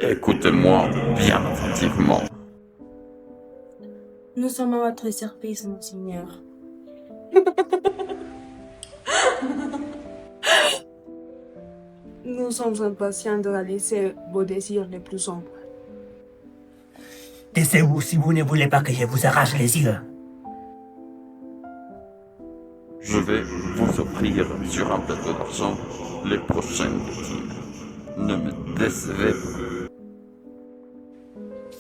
Écoutez-moi bien attentivement. Nous sommes à votre service, monseigneur. Nous sommes impatients de réaliser vos désirs les plus sombres. Taisez-vous si vous ne voulez pas que je vous arrache les yeux. Je vais vous offrir sur un plateau d'argent les prochaines victimes. Ne me décevez pas.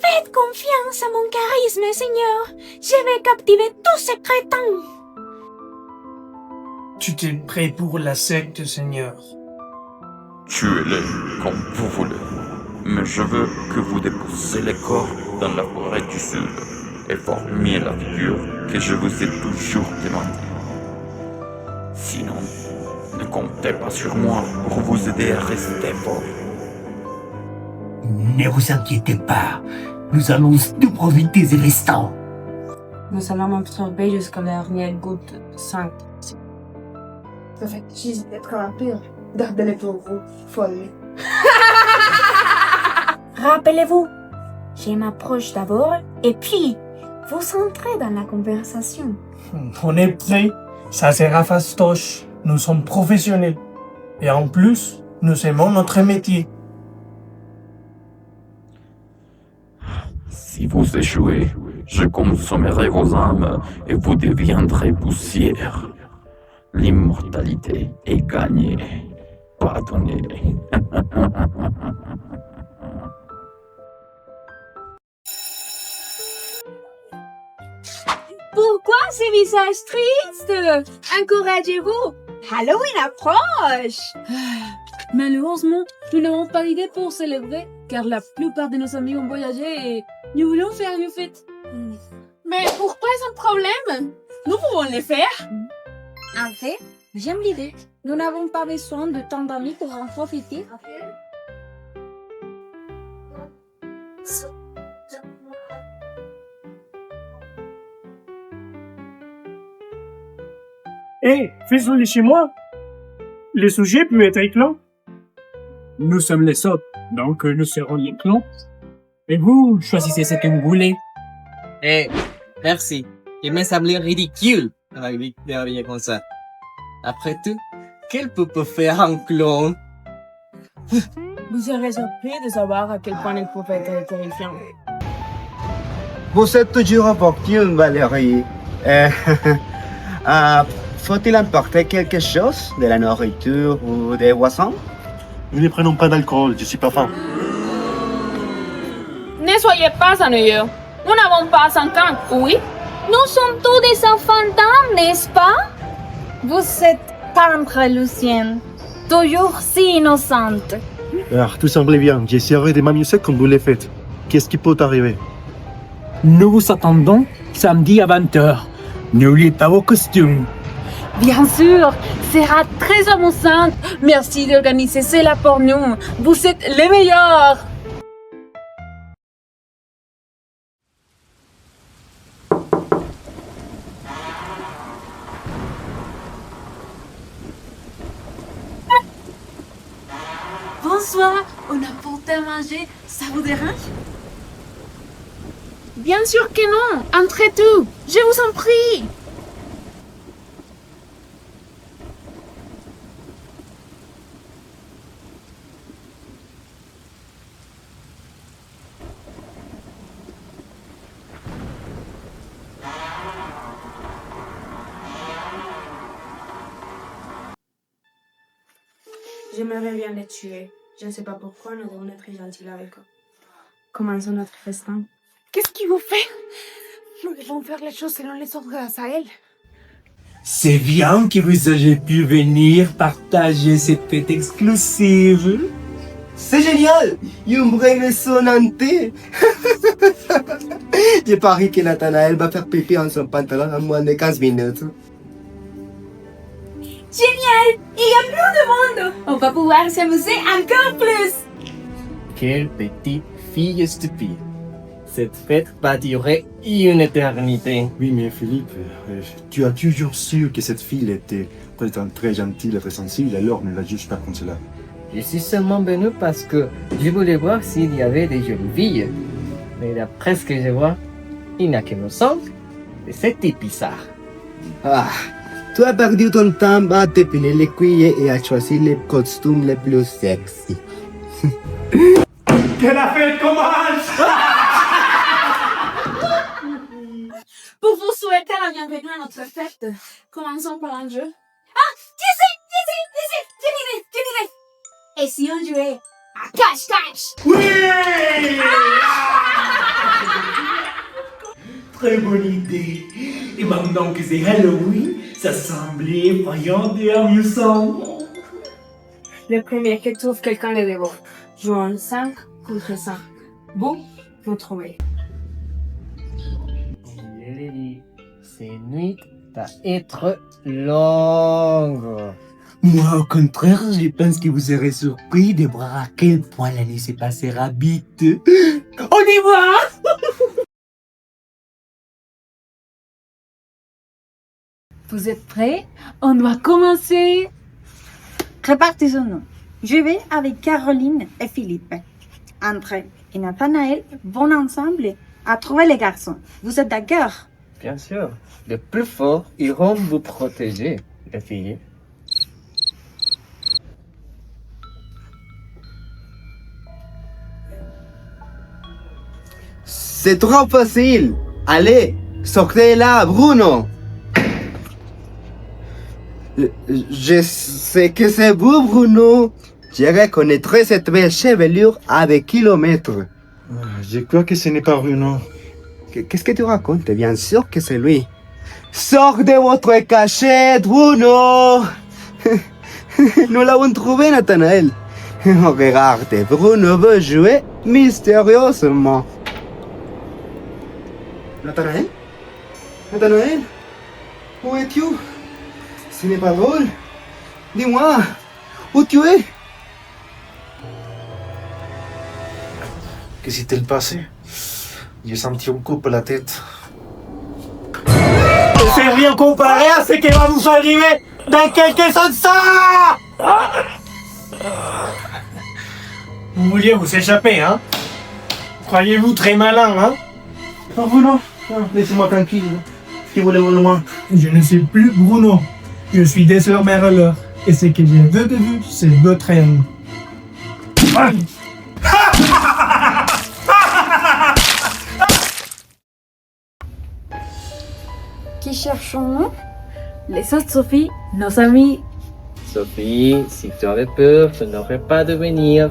Faites confiance à mon charisme, Seigneur. Je vais captiver tous ces crétins. Tu t'es prêt pour la secte, Seigneur. Tuez-les comme vous voulez. Mais je veux que vous déposez les corps dans la forêt du sud et formiez la figure que je vous ai toujours demandée. Sinon, ne comptez pas sur moi pour vous aider à rester fort. Ne vous inquiétez pas, nous allons nous profiter des restants. Nous allons absorber jusqu'à la dernière goutte de sang. Ça fait chier d'être un vampire. Gardez-les pour vous, folle. Rappelez-vous, je m'approche d'abord et puis vous entrez dans la conversation. On est prêt. Ça sera fastoche. Nous sommes professionnels. Et en plus, nous aimons notre métier. Si vous échouez, je consommerai vos âmes et vous deviendrez poussière. L'immortalité est gagnée, pas donnée. Pourquoi ces visages tristes? Encouragez-vous. Halloween approche. Malheureusement, nous n'avons pas d'idée pour célébrer, car la plupart de nos amis ont voyagé et nous voulons faire une fête. Mais pourquoi c'est un problème? Nous pouvons le faire. En fait, j'aime l'idée. Nous n'avons pas besoin de tant d'amis pour en profiter. Fais-le chez moi. Le sujet peut être clan. Nous sommes les sops, donc nous serons les clans. Et vous, choisissez ce que vous voulez. Merci. Il m'a semblé ridicule avec des habillés comme ça. Après tout, quel peut faire un clone? Vous serez surpris de savoir à quel point il pouvait être terrifiant. Vous êtes toujours opportune, Valérie. Faut-il emporter quelque chose? De la nourriture ou des boissons? Nous ne prenons pas d'alcool, je suis pas faim. Ne soyez pas ennuyeux. Nous n'avons pas 5 ans, oui? Nous sommes tous des enfants d'âme, n'est-ce pas? Vous êtes tendre, Lucienne. Toujours si innocente. Tout semblait bien, j'essaierai de m'amuser comme vous le faites. Qu'est-ce qui peut arriver? Nous vous attendons samedi à 20h. N'oubliez pas vos costumes. Bien sûr, sera très amusant. Merci d'organiser cela pour nous. Vous êtes les meilleurs. Bonsoir, on a porté à manger. Ça vous dérange? Bien sûr que non. Entrez tout. Je vous en prie. J'aimerais bien les tuer. Je ne sais pas pourquoi nous devons être gentils avec eux. Commençons notre festin. Qu'est-ce qu'il vous fait? Nous devons faire les choses selon les ordres d'Asaël. C'est bien que vous ayez pu venir partager cette fête exclusive. C'est génial! Une vraie ressonante! Je parie que Nathanaël va faire pipi en son pantalon en moins de 15 minutes. Génial! Il y a plus de monde! On va pouvoir s'amuser encore plus! Quelle petite fille stupide. Cette fête va durer une éternité. Oui, mais Philippe, tu as toujours su que cette fille était peut-être très gentille et très sensible, alors ne la juge pas comme cela. Je suis seulement venu parce que je voulais voir s'il y avait des jolies filles. Mais d'après ce que je vois, il n'y a que nos cinq. Et c'est bizarre. Ah, tu as perdu ton temps à t'épiler les cuillers et à choisir les costumes les plus sexy. Que la fête commence! Pour vous souhaiter la bienvenue à notre fête, commençons par un jeu. Et si on jouait à cache-cache? Oui! Très bonne idée. Et maintenant que c'est Halloween, ça semblait effrayant et amusant. Le premier qui trouve quelqu'un de dehors. Jouons 5 contre 5. Vous, vous trouvez. Je l'ai dit, ces nuits va être longue. Moi, au contraire, je pense que vous serez surpris de voir à quel point l'année s'est passée vite. On y va! Vous êtes prêts? On doit commencer. Répartissons-nous. Je vais avec Caroline et Philippe. André et Nathanaël vont ensemble à trouver les garçons. Vous êtes d'accord? Bien sûr, les plus forts iront vous protéger, les filles. C'est trop facile. Allez, sortez là, Bruno. Je sais que c'est vous, Bruno. Je reconnaîtrai cette belle chevelure avec kilomètres. Je crois que ce n'est pas Bruno. Qu'est-ce que tu racontes? Bien sûr que c'est lui. Sors de votre cachette, Bruno. Nous l'avons trouvé, Nathanaël. Regarde, Bruno veut jouer mystérieusement. Nathanaël? Nathanaël? Où es-tu? Ce n'est pas drôle. Dis-moi, où tu es? Que s'est-il passé? J'ai senti un coup à la tête. C'est rien comparé à ce qui va vous arriver dans quelques instants! Vous vouliez vous échapper, hein? Croyez-vous très malin, hein? Oh Bruno, laissez-moi tranquille. Que voulez-vous de moi? Je ne suis plus Bruno. Je suis désormais Roller. Et ce que j'ai vu de vue, c'est votre haine. Qui cherchons-nous? Les autres Sophie, nos amis. Sophie, si tu avais peur, tu n'aurais pas de venir.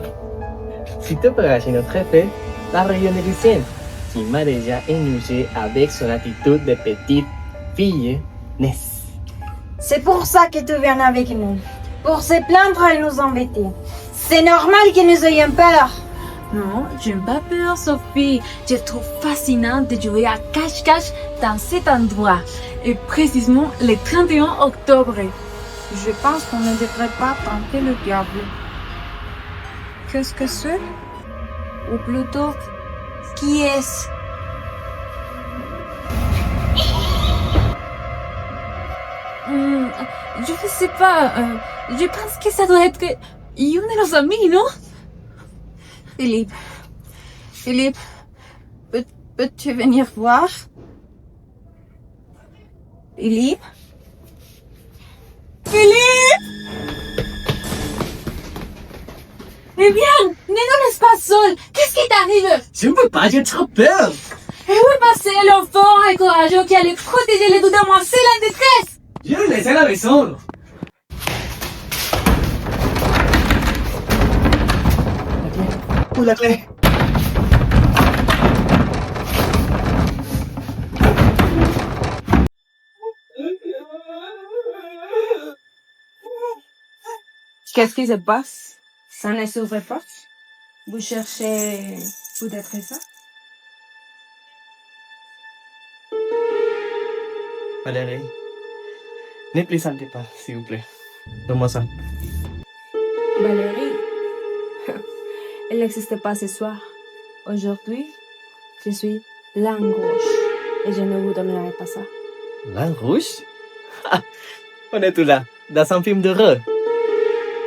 Si tu partages notre fête, la région est Lucienne, qui m'a déjà énervé avec son attitude de petite fille, n'est-ce? C'est pour ça que tu viens avec nous. Pour se plaindre et nous embêter. C'est normal que nous ayons peur. Non, j'ai pas peur, Sophie. Je trouve fascinant de jouer à cache-cache dans cet endroit. Et précisément le 31 octobre. Je pense qu'on ne devrait pas tenter le diable. Qu'est-ce que c'est? Ou plutôt, qui est-ce? Je ne sais pas. Je pense que ça doit être une de nos amis, non? Philippe. Philippe, peux-tu venir voir? Philippe? Philippe! Eh bien, ne nous laisse pas seul. Qu'est-ce qui t'arrive? Je ne peux pas, j'ai trop peur. Et où est passé l'enfant et courageux qui allait protéger les deux demoiselles en détresse? Je l'ai laissé à la maison. Où la clé? Qu'est-ce qui se passe? Ça ne s'ouvre pas? Vous cherchez peut-être ça? Valérie, ne plaisantez pas, s'il vous plaît. Donne-moi ça. Valérie, elle n'existe pas ce soir. Aujourd'hui, je suis langue rouge et je ne vous donnerai pas ça. Langue rouge? On est tout là, dans un film d'horreur.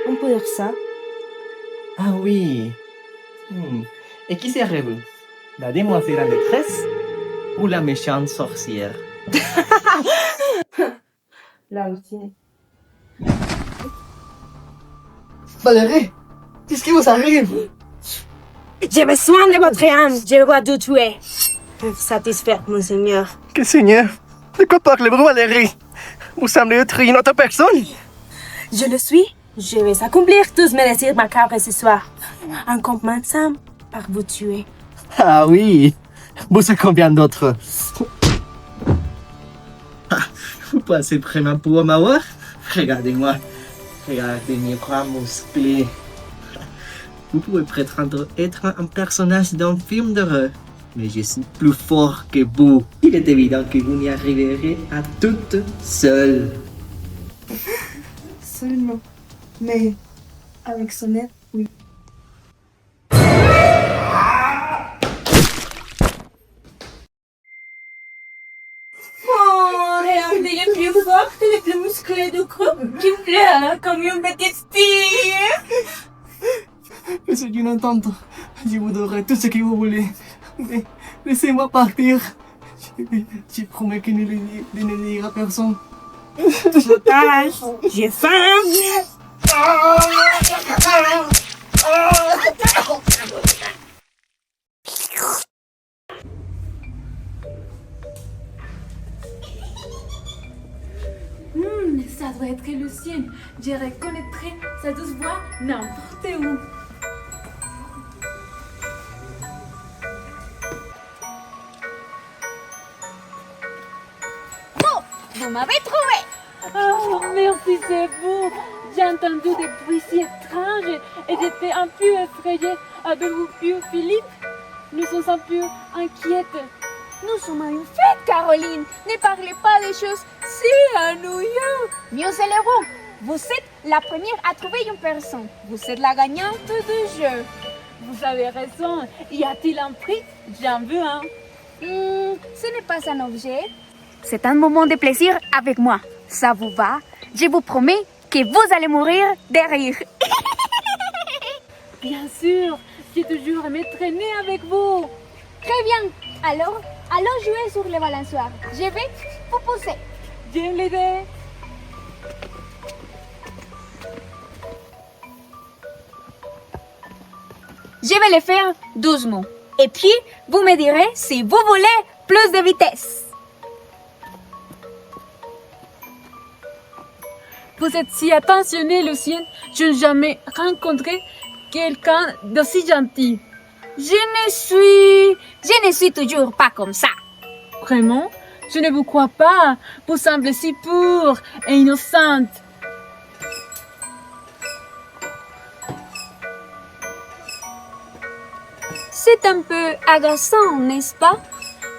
On peut dire ça. Ah oui. Et qui serez-vous? La demoiselle en détresse ou la méchante sorcière? La routine. Valérie, qu'est-ce qui vous arrive? J'ai besoin de votre âme. Je dois tout tuer. Pour satisfaire mon seigneur. Que Seigneur? De quoi parlez-vous, Valérie? Vous semblez être une autre personne. Je le suis. Je vais accomplir tous mes désirs macabres ce soir. En commençant par vous tuer. Ah oui, vous êtes combien d'autres? Vous passez vraiment pour un mawar? Regardez-moi. Regardez mes bras musclés. Vous pouvez prétendre être un personnage d'un film d'horreur, mais je suis plus fort que vous. Il est évident que vous n'y arriverez à toute seule. Seulement. Mais avec son aide, oui. Oh, regardez les plus fortes et les plus musclées du groupe qui pleurent comme une petite fille. C'est une entente. Je vous donnerai tout ce que vous voulez. Mais laissez-moi partir. Je promets que ne le dira à personne. Otage, j'ai faim. Ça doit être Lucienne. Je reconnaîtrai sa douce voix n'importe où. Vous m'avez trouvé! Oh, merci, c'est vous. J'ai entendu des bruits si étranges et j'étais un peu effrayée. Avez-vous vu Philippe? Nous sommes un peu inquiètes. Nous sommes à une fête, Caroline. Ne parlez pas des choses si ennuyeuses. Mieux célébrons. Vous êtes la première à trouver une personne. Vous êtes la gagnante du jeu. Vous avez raison. Y a-t-il un prix? J'en veux un. Ce n'est pas un objet. C'est un moment de plaisir avec moi. Ça vous va? Je vous promets que vous allez mourir de rire. Bien sûr. J'ai toujours aimé traîner avec vous. Très bien. Alors, allons jouer sur les balançoires. Je vais vous pousser. J'aime l'idée. Je vais le faire doucement. Et puis, vous me direz si vous voulez plus de vitesse. Vous êtes si attentionnée, Lucienne. Je n'ai jamais rencontré quelqu'un d'aussi gentil. Je ne suis toujours pas comme ça. Vraiment? Je ne vous crois pas. Vous semblez si pure et innocente. C'est un peu agaçant, n'est-ce pas?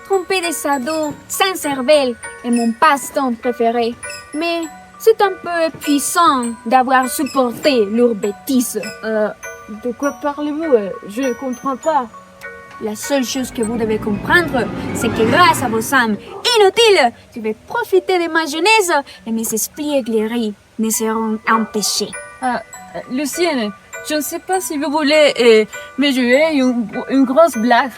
Tromper des ados sans cervelle est mon passe-temps préféré. Mais c'est un peu épuisant d'avoir supporté leurs bêtises. De quoi parlez-vous? Je ne comprends pas. La seule chose que vous devez comprendre, c'est que grâce à vos âmes inutiles, je vais profiter de ma jeunesse et mes esprits éclairés ne seront empêchés. Lucienne, je ne sais pas si vous voulez me jouer une grosse blague,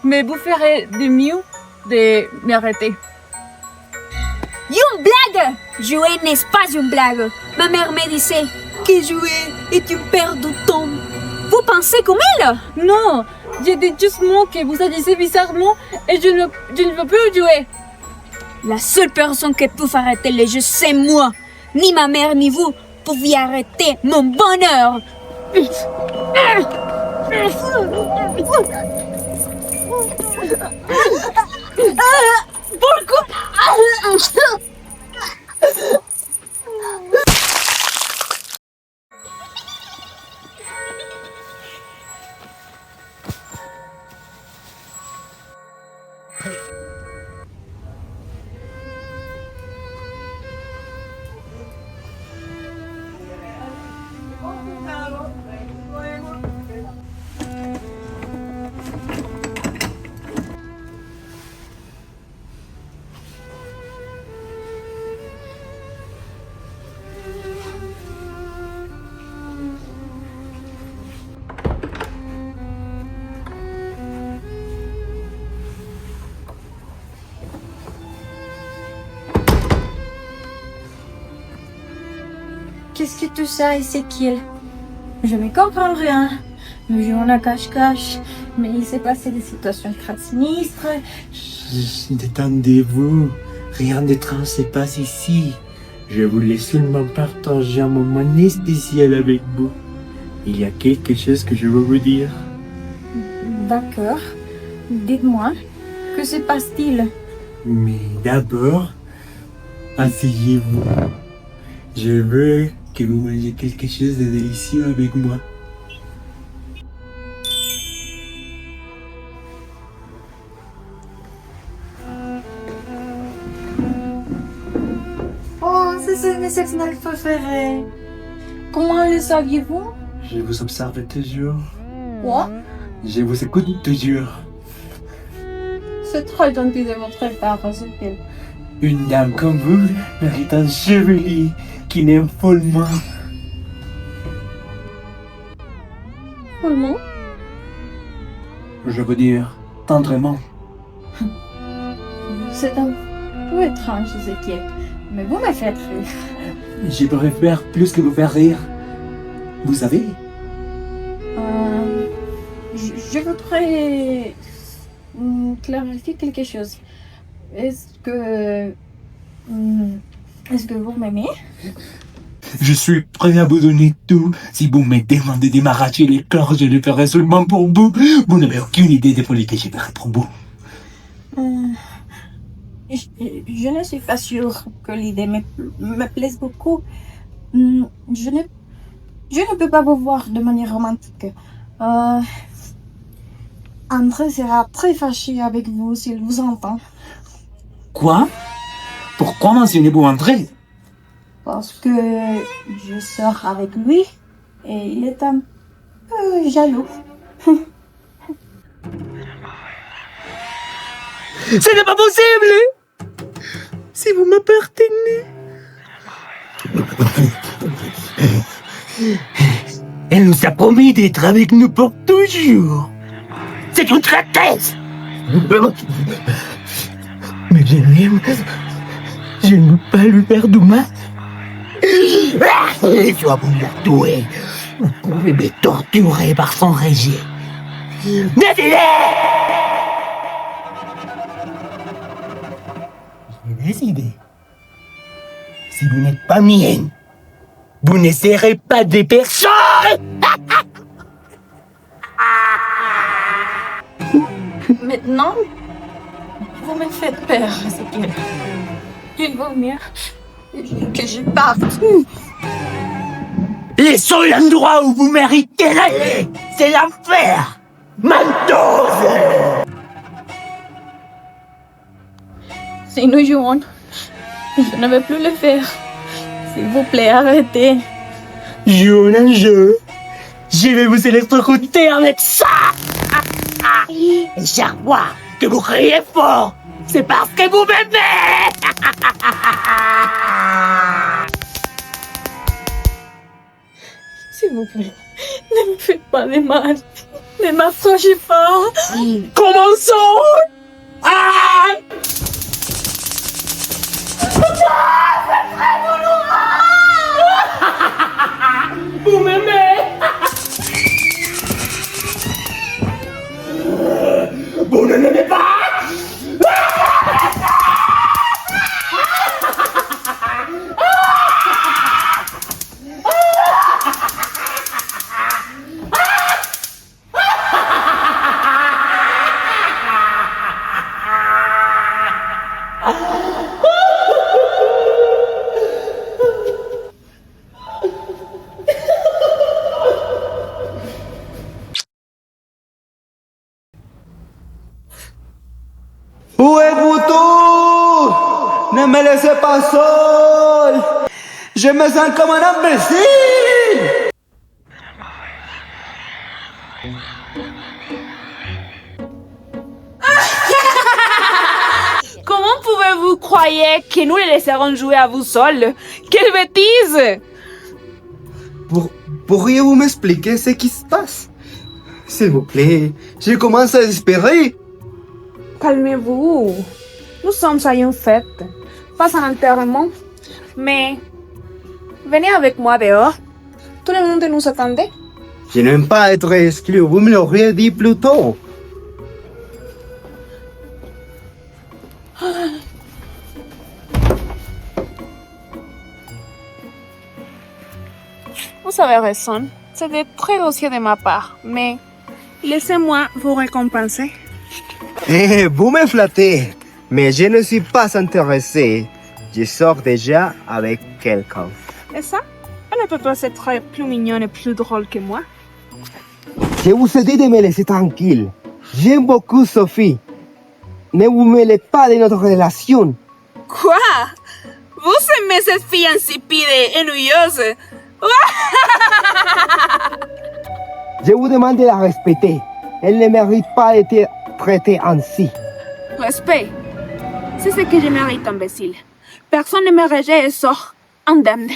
mais vous ferez de mieux de m'arrêter. Une blague? Jouer n'est pas une blague. Ma mère me disait que jouer est une perte de temps. Vous pensez comme elle? Non, j'ai dit justement que vous agissez bizarrement et je ne veux plus jouer. La seule personne qui peut arrêter le jeu, c'est moi. Ni ma mère ni vous pouviez arrêter mon bonheur. Pourquoi? Qu'est-ce que tu sais, Ézéchiel? Je ne comprends rien. Nous jouons à cache-cache, mais il s'est passé des situations très sinistres. Détendez-vous. Rien d'étrange se passe ici. Je voulais seulement partager un moment spécial avec vous. Il y a quelque chose que je veux vous dire. D'accord. Dites-moi, que se passe-t-il? Mais d'abord, asseyez-vous. Je veux que vous mangiez quelque chose de délicieux avec moi. Oh, c'est mes snack préférés. Comment le saviez-vous? Je vous observe toujours. Quoi? Je vous écoute toujours. C'est très gentil de votre part, Ézéchiel. Une dame comme vous mérite un chevalier qui l'aime follement. Follement? Je veux dire, tendrement. C'est un peu étrange, Ézéchiel, mais vous me faites rire. Je préfère plus que vous faire rire. Vous savez? Je voudrais clarifier quelque chose. Est-ce que vous m'aimez? Je suis prêt à vous donner tout. Si vous me demandez de m'arracher les corps, je le ferai seulement pour vous. Vous n'avez aucune idée des folies que je ferai pour vous. Je ne suis pas sûre que l'idée me plaise beaucoup. Je ne peux pas vous voir de manière romantique. André sera très fâché avec vous s'il vous entend. Quoi? Pourquoi mentionnez-vous André? Parce que je sors avec lui et il est un peu jaloux. Ce n'est pas possible! Si vous m'appartenez. Elle nous a promis d'être avec nous pour toujours. C'est une traîtresse! Mais je l'aime. Je ne veux pas lui faire du mal. Soit vous la tuer. Vous pouvez me torturer par son rejet. Décidez! J'ai décidé. Si vous n'êtes pas mienne, vous ne serez pas des personnes! Maintenant, vous me faites peur, Ézéchiel. Il vaut mieux que je parte. Le seul endroit où vous méritez d'aller, c'est l'enfer! Menteuse! Si nous jouons, je ne vais plus le faire. S'il vous plaît, arrêtez. Jouons un jeu. Je vais vous électrocuter avec ça! Et chaque fois que vous criez fort, c'est parce que vous m'aimez! S'il vous plaît, ne me faites pas de mal. Ne m'approchez pas. Commençons! Ah! Vous m'aimez! Vous ne m'aimez pas! Où êtes-vous tous? Ne me laissez pas seul! Je me sens comme un imbécile! Comment pouvez-vous croire que nous les laisserons jouer à vous seuls? Quelle bêtise! Pourriez-vous m'expliquer ce qui se passe? S'il vous plaît, je commence à espérer. Calmez-vous. Nous sommes à une fête, pas un enterrement. Mais Venez avec moi dehors. Tout le monde nous attendait. Je n'aime pas être exclu, vous me l'auriez dit plus tôt. Vous avez raison. C'était très grossier de ma part, mais laissez-moi vous récompenser. Eh, vous me flattez, mais je ne suis pas intéressé. Je sors déjà avec quelqu'un. Et ça? Elle ne peut pas être plus mignonne et plus drôle que moi. Je vous ai dit de me laisser tranquille. J'aime beaucoup Sophie. Ne vous mêlez pas de notre relation. Quoi? Vous aimez cette fille insipide et ennuyeuse? Je vous demande de la respecter. Elle ne mérite pas d'être traitée ainsi. Respect. C'est ce que je mérite, imbécile. Personne ne me rejette et sort indemne.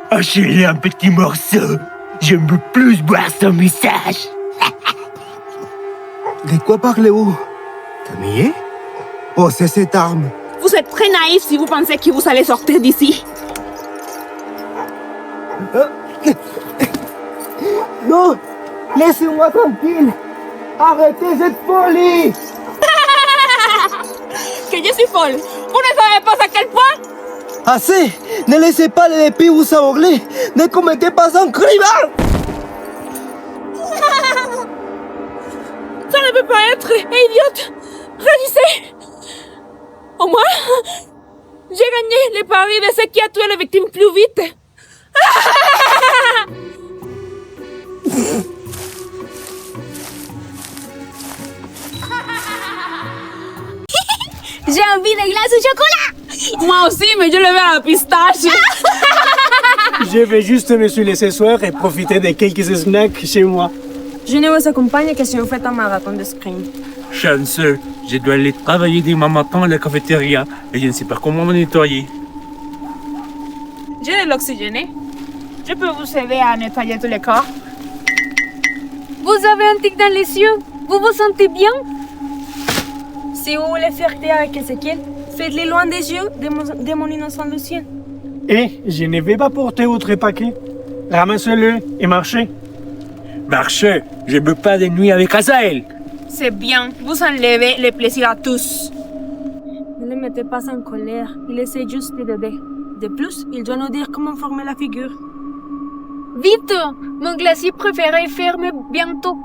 Achetez un petit morceau. Je veux plus boire son message. De quoi parlez-vous? Camille? Posez cette arme. Vous êtes très naïf si vous pensez que vous allez sortir d'ici. Non! Laissez-moi tranquille! Arrêtez cette folie! Que je suis folle! Vous ne savez pas à quel point? Assez! Ne laissez pas les épées vous aveugler! Ne commettez pas un crime! Ça ne peut pas être, idiote! Réalisez! Au moins, j'ai gagné les paris de ce qui a tué la victime plus vite. J'ai envie de glace au chocolat. Moi aussi, mais je le veux à la pistache. Je vais juste me laisser soir et profiter de quelques snacks chez moi. Je ne vous accompagne que si vous faites un marathon de sprint. Chanceux, je dois aller travailler demain matin à la cafétéria et je ne sais pas comment me nettoyer. J'ai de l'oxygène. Je peux vous aider à nettoyer tous les corps. Vous avez un tic dans les yeux. Vous vous sentez bien? Si vous voulez flirter avec Ezekiel, faites-le loin des yeux de mon innocent Lucien. Et je ne vais pas porter votre paquet. Ramassez-le et marchez. Marchez, je ne veux pas de nuit avec Azaël. C'est bien, vous enlevez le plaisir à tous. Ne le mettez pas en colère, il essaie juste d'aider. De plus, il doit nous dire comment former la figure. Vite! Mon glacier préféré ferme bientôt.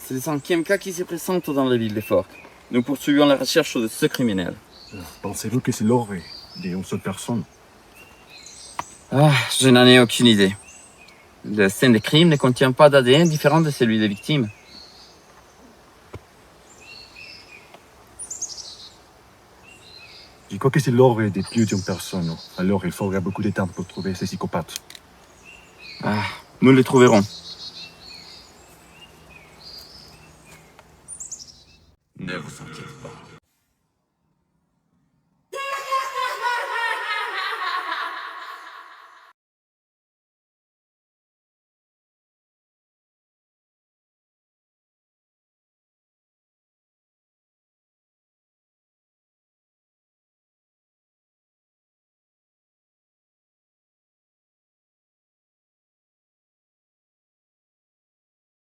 C'est le 5e cas qui se présente dans la ville de Fork. Nous poursuivons la recherche de ce criminel. Pensez-vous que c'est l'ordre d'une seule personne? Je n'en ai aucune idée. La scène de crime ne contient pas d'ADN différent de celui des victimes. Je crois que c'est l'ordre de plus d'une personne. Alors il faudra beaucoup de temps pour trouver ces psychopathes. Nous les trouverons.